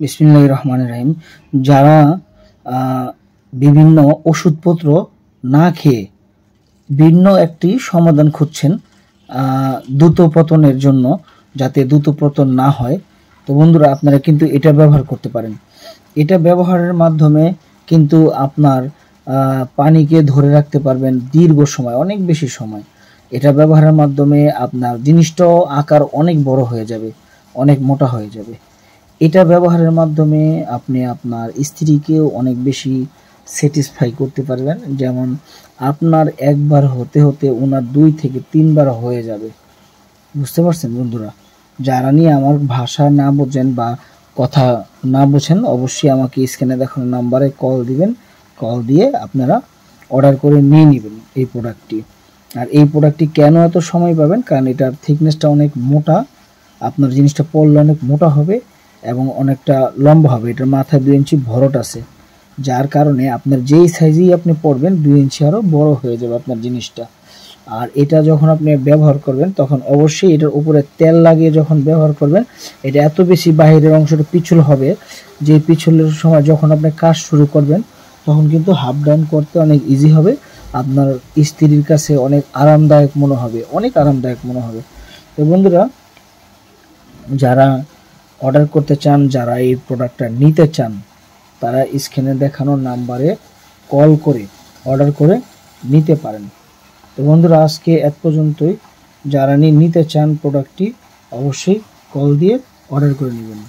বিসমিল্লাহির রহমানির রহিম। যারা বিভিন্ন ওষুধপত্র না খেয়ে ভিন্ন একটি সমাধান খুঁজছেন দ্রুত পতনের জন্য, যাতে দ্রুত পতন না হয়, তো বন্ধুরা আপনারা কিন্তু এটা ব্যবহার করতে পারেন। এটা ব্যবহারের মাধ্যমে কিন্তু আপনার পানিকে ধরে রাখতে পারবেন দীর্ঘ সময়, অনেক বেশি সময়। এটা ব্যবহারের মাধ্যমে আপনার জিনিসটাও আকার অনেক বড় হয়ে যাবে, অনেক মোটা হয়ে যাবে। এটা ব্যবহারের মাধ্যমে আপনি আপনার স্ত্রীকেও অনেক বেশি স্যাটিসফাই করতে পারবেন। যেমন আপনার একবার হতে হতে ওনার 2 থেকে 3 বার হয়ে যাবে। বুঝতে পারছেন বন্ধুরা? যারা নিয়ে আমার ভাষা না বোঝেন বা কথা না বোঝেন, অবশ্যই আমাকে স্ক্রিনে দেখানো নাম্বারে কল দিবেন। কল দিয়ে আপনারা অর্ডার করে নিয়ে নেবেন এই প্রোডাক্টটি। আর এই প্রোডাক্টটি কেন এত সময় পাবেন? কারণ এটার থিকনেসটা অনেক মোটা, আপনার জিনিসটা পড়লে অনেক মোটা হবে এবং অনেকটা লম্বা হবে। এটার মাথায় 2 ইঞ্চি ভরট আছে, যার কারণে আপনার যেই সাইজেই আপনি পরবেন 2 ইঞ্চি আরও বড় হয়ে যাবে আপনার জিনিসটা। আর এটা যখন আপনি ব্যবহার করবেন তখন অবশ্যই এটার উপরে তেল লাগিয়ে যখন ব্যবহার করবেন, এটা এত বেশি বাহিরের অংশটা পিছল হবে যে পিছলের সময় যখন আপনি কাজ শুরু করবেন তখন কিন্তু হাফ ডাউন করতে অনেক ইজি হবে। আপনার স্ত্রীর কাছে অনেক আরামদায়ক মনে হবে, অনেক আরামদায়ক মনে হবে। তো বন্ধুরা, যারা অর্ডার করতে চান, যারা এই প্রোডাক্টটা নিতে চান, তারা স্ক্রিনে দেখানো নাম্বারে কল করে অর্ডার করে নিতে পারেন। তো বন্ধুরা, আজকে এত পর্যন্তই। যারা নিতে চান প্রোডাক্টটি অবশ্যই কল দিয়ে অর্ডার করে নেবেন।